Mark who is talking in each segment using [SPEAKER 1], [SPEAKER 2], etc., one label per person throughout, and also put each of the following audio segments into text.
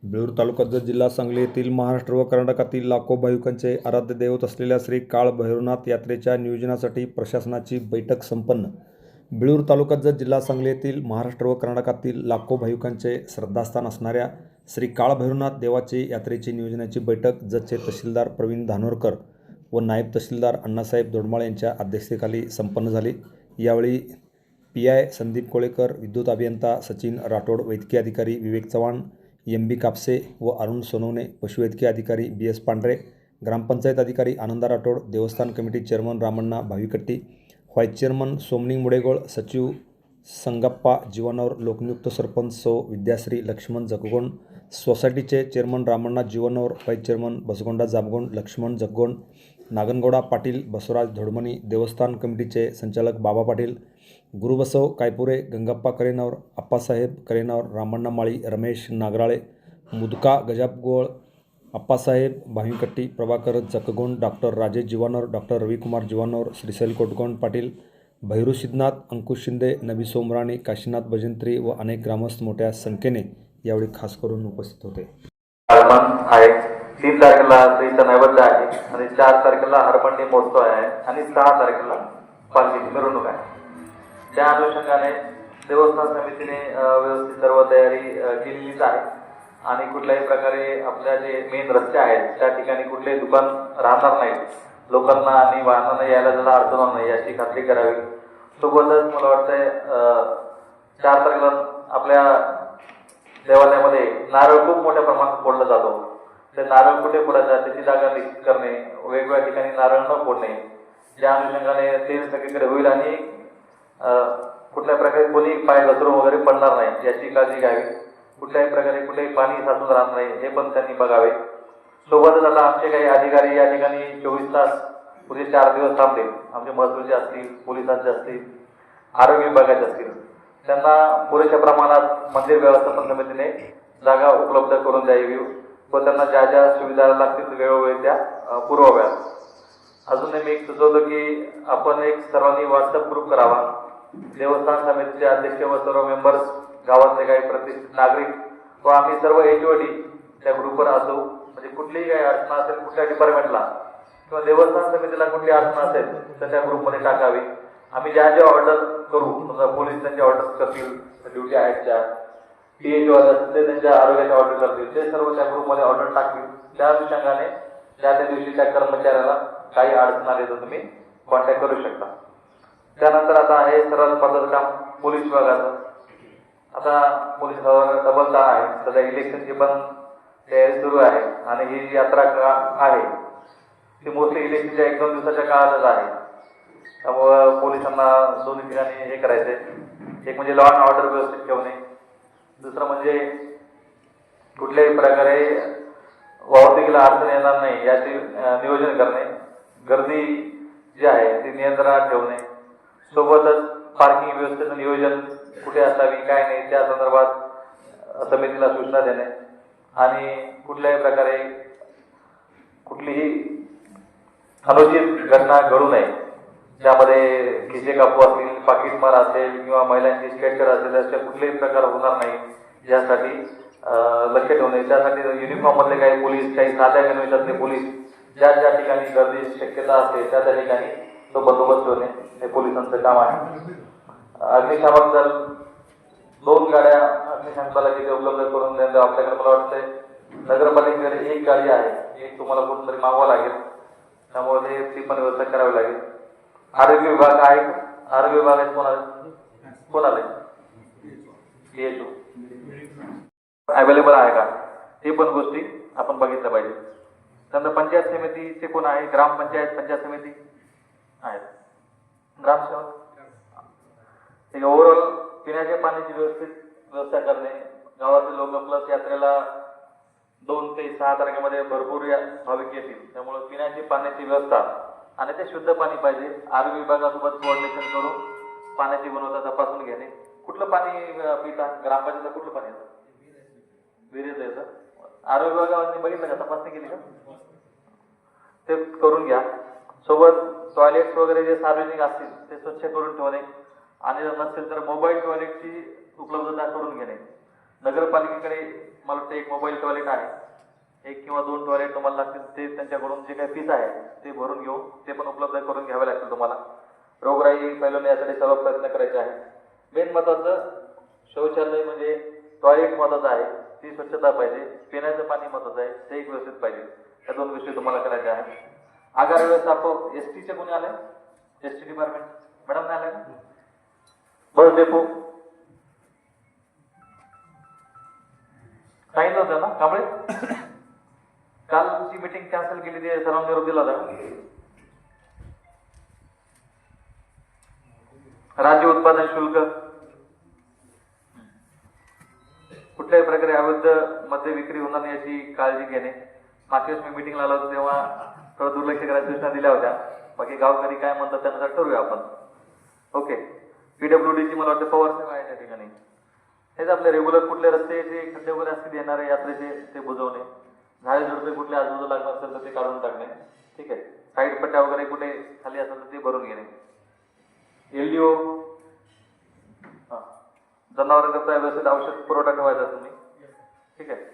[SPEAKER 1] बेळूर तालुका जत जिल्हा सांगली येथील महाराष्ट्र व कर्नाटकातील लाखो भाविकांचे आराध्य दैवत असलेल्या श्री काळ भैरवनाथ यात्रेच्या नियोजनासाठी प्रशासनाची बैठक संपन्न. बेळूर तालुका जत जिल्हा सांगली येथील महाराष्ट्र व कर्नाटकातील लाखो भाविकांचे श्रद्धास्थान असणाऱ्या श्री काळ भैरवनाथ देवाची यात्रेची नियोजनाची बैठक जतचे तहसीलदार प्रवीण धानोरकर व नायब तहसीलदार अण्णासाहेब दोडमाळे यांच्या अध्यक्षतेखाली संपन्न झाली. यावेळी PI संदीप कोळेकर, विद्युत अभियंता सचिन राठोड, वैद्यकीय अधिकारी विवेक चव्हाण, MB कापसे व अरुण सोनवणे, पशुवैद्यकीय अधिकारी BS पांढरे, ग्रामपंचायत अधिकारी आनंदा राठोड, देवस्थान committee chairman Ramanna Bhavikatti, vice chairman Somani Mudegol, सचिव संगप्पा जीवनवर, लोकनियुक्त सरपंच सौ विद्याश्री लक्ष्मण जगगोंड, सोसायटीचे chairman Ramanna Jeevanwar, vice chairman Basagonda Jamgond, Laxman Jaggond, Naganagouda Patil, Basavaraj Dhodmani, देवस्थान कमिटीचे संचालक बाबा पाटील, गुरुबसव कायपुरे, गंगप्पा करेनवर, अप्पासाहेब करेनवर, रामण्णा माळी, रमेश नागराळे, मुदका गजाबगोळ, अप्पासाहेब भाविकट्टी, प्रभाकर जकगोंड, डॉक्टर राजेश जीवानवर, डॉक्टर रविकुमार जीवानवर, श्रीशैल कोटगोंड पाटील, भैरू सिद्धनाथ, अंकुश शिंदे, नबी सोमराणी, काशीनाथ भजंत्री व अनेक ग्रामस्थ मोठ्या संख्येने यावेळी खास करून उपस्थित होते.
[SPEAKER 2] 3 तारखेला श्रीचा नैवेद्य आहे आणि 4 तारखेला हरपंडी महोत्सव आहे आणि 6 तारखेला पालखीची मिरवणूक आहे. त्या अनुषंगाने देवस्थान समितीने व्यवस्थित सर्व तयारी केलेलीच आहे आणि कुठल्याही प्रकारे आपल्या जे मेन रस्ते आहेत त्या ठिकाणी कुठलेही दुकान राहणार नाही, लोकांना आणि वाहनांना यायला त्याला अडचण होणार नाही याची खात्री करावी. सोबतच मला वाटतंय 4 तारखेला आपल्या देवालयामध्ये नारळ खूप मोठ्या प्रमाणात फोडला जातो. ते नारळ कुठे फोडायचा त्याची जागा निश्चित करणे, वेगवेगळ्या ठिकाणी नारळ न फोडणे, ज्या अनुषंगाने ते सगळीकडे होईल आणि कुठल्या प्रकारे कोणी पाय घसरून वगैरे पडणार नाही याची काळजी घ्यावी. कुठल्याही प्रकारे कुठेही पाणी साचून राहणार नाही हे पण त्यांनी बघावे. सोबतच आता आमचे काही अधिकारी या ठिकाणी 24 तास पुढे 4 दिवस थांबतील. आमचे महसूलचे असतील, पोलिसांचे असतील, आरोग्य विभागाचे असतील, त्यांना पुरेशा प्रमाणात मंदिर व्यवस्थापन समितीने जागा उपलब्ध करून द्यावी व त्यांना ज्या ज्या सुविधा लागतील वेळोवेळी त्या पुरवाव्यात. अजून मी एक सुचवतो की आपण एक सर्वांनी व्हॉट्सअप ग्रुप करावा. देवस्थान समितीचे अध्यक्ष व सर्व मेंबर्स, गावातले काही प्रतिष्ठित नागरिक व आम्ही सर्व HOD त्या ग्रुपवर असू. म्हणजे कुठलीही काही अडचण असेल कुठल्या डिपार्टमेंटला किंवा देवस्थान समितीला कुठली अडचण असेल तर त्या ग्रुपमध्ये टाकावी. आम्ही ज्या ज्या ऑर्डर करू, समजा पोलीस त्यांच्या ऑर्डर करतील, ड्युटी आहेत त्या THO असतील ते त्यांच्या आरोग्याच्या ऑर्डर करतील, ते सर्व त्या ग्रुपमध्ये ऑर्डर टाकतील. त्या अनुषंगाने त्या दिवशी त्या कर्मचाऱ्याला काही अडचण आली तर तुम्ही कॉन्टॅक्ट करू शकता. त्यानंतर आता आहे सर्वात महत्त्वाचं काम पोलीस विभागाचं. आता पोलीस विभागाला डबल ताण आहे. सध्या इलेक्शनची पण तयारी सुरू आहे आणि ही जी यात्रा आहे ती मोस्टली इलेक्शनच्या 1-2 दिवसाच्या काळातच आहे. त्यामुळं पोलिसांना दोन्ही ठिकाणी हे करायचे, एक म्हणजे लॉ अँड ऑर्डर व्यवस्थित ठेवणे, दुसरं म्हणजे कुठल्याही प्रकारे वाहतुकीला अडचण येणार नाही याचे नियोजन करणे, गर्दी जी आहे ती नियंत्रणात ठेवणे, सोबतच पार्किंग व्यवस्थेचं नियोजन कुठे असावी काय नाही त्या संदर्भात समितीला सूचना देणे आणि कुठल्याही प्रकारे कुठलीही अनुचित घटना घडू नये, ज्यामध्ये खिसे कापू असतील, पाकिटमार असेल किंवा महिलांची स्केटर असेल असे कुठलेही प्रकार होणार नाही यासाठी लक्ष ठेवणे. त्यासाठी युनिफॉर्ममधले काही पोलीस, काही साध्या गणवेशातले पोलीस ज्या ज्या ठिकाणी गर्दीची शक्यता असते त्या त्या ठिकाणी तो बंदोबस्त ठेवणे हे पोलिसांचं काम आहे. अग्निशामक दल 2 गाड्या अग्निशामक दलाची उपलब्ध करून देणं आपल्याकडे मला वाटतंय. नगरपालिकेकडे 1 गाडी आहे, एक तुम्हाला कुठंतरी मागवावं लागेल, त्यामुळे ती पण व्यवस्था करावी लागेल. आरोग्य विभाग आहे, आरोग्य विभागात कोण आले THO अवेलेबल आहे का ते पण गोष्टी आपण बघितल्या पाहिजे. त्यानंतर पंचायत समितीचे कोण आहे, ग्रामपंचायत पंचायत समिती आहेत, ग्रामसेवक, ओव्हरऑल पिण्याच्या पाण्याची व्यवस्था करणे. गावातील लोक प्लस यात्रेला 2 ते 6 तारखेमध्ये भरपूर भाविक येतील, त्यामुळे पिण्याची पाण्याची व्यवस्था आणि ते शुद्ध पाणी पाहिजे. आरोग्य विभागासोबत कोऑर्डिनेशन करून पाण्याची गुणवत्ता तपासून घेणे. कुठलं पाणी पिता, ग्रामपंचायतला कुठलं पाणी येतं, विहिरीचं येतं. आरोग्य विभागाने बघितलं का, तपासणी केली का, ते करून घ्या. सोबत टॉयलेट्स वगैरे जे सार्वजनिक असतील ते स्वच्छ करून ठेवणे आणि जर नसेल तर मोबाईल टॉयलेटची उपलब्धता करून घेणे. नगरपालिकेकडे मला वाटतं एक मोबाईल टॉयलेट आहे, 1 किंवा 2 टॉयलेट तुम्हाला लागतील, ते त्यांच्याकडून जे काही फीस आहे ते भरून घेऊन ते पण उपलब्ध करून घ्यावे लागतील तुम्हाला. रोगराई फैलू नये यासाठी सर्व प्रयत्न करायचे आहे. मेन महत्त्वाचं शौचालय म्हणजे टॉयलेट महत्त्वाचं आहे, ती स्वच्छता पाहिजे. पिण्याचं पाणी महत्त्वाचं आहे, ते एक व्यवस्थित पाहिजे. या 2 गोष्टी तुम्हाला करायच्या आहेत. आगार व्यवस्थापक एसटीचे कोणी आले? एसटी डिपार्टमेंट मॅडम नाही आले का? बस डेपो सांगितलं होतं ना कांबळे? कालची मीटिंग कॅन्सल केली, ते सर्वांनी निरोप दिला होता. राज्य उत्पादन शुल्क कुठल्याही प्रकारे अवैध मद्य विक्री होणार नाही याची काळजी घेणे. मागच्या वेळेस मी मीटिंगला आलो होतो तेव्हा थोडं दुर्लक्ष करायच्या सूचना दिल्या होत्या. बाकी गावकरी काय म्हणतात त्यानुसार ठरवूया आपण. ओके. पीडब्ल्यूडीची मला वाटतं पवार सेवा आहे त्या ठिकाणी. हेच आपले रेग्युलर कुठले रस्ते जे खड्डे वगैरे असतील येणारे यात्रेचे ते बुजवणे. झाडे झुडपे कुठले आजूबाजूला लागणार असेल तर ते काढून टाकणे. ठीक आहे. साईड पट्ट्या वगैरे कुठे खाली असेल तर ते भरून घेणे. एलडीओ जनावरांकरता व्यवस्थित औषध पुरवठा ठेवायचा तुम्ही. ठीक आहे.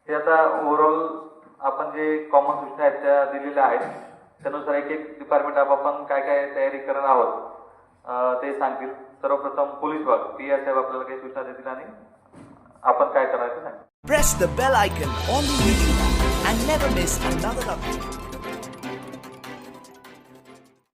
[SPEAKER 2] हे आता ओव्हरऑल आपण जे कॉमन सूचना आहेत त्या दिलेल्या आहेत, त्यानुसार एक एक डिपार्टमेंट आपण काय काय तयारी करणार आहोत ते सांगतील. सर्वप्रथम पोलीस विभाग पीआय साहेब आपल्याला काही सूचना देतील आणि आपण काय करायचं सांगतील.
[SPEAKER 3] Press the bell icon on the video and never miss another update.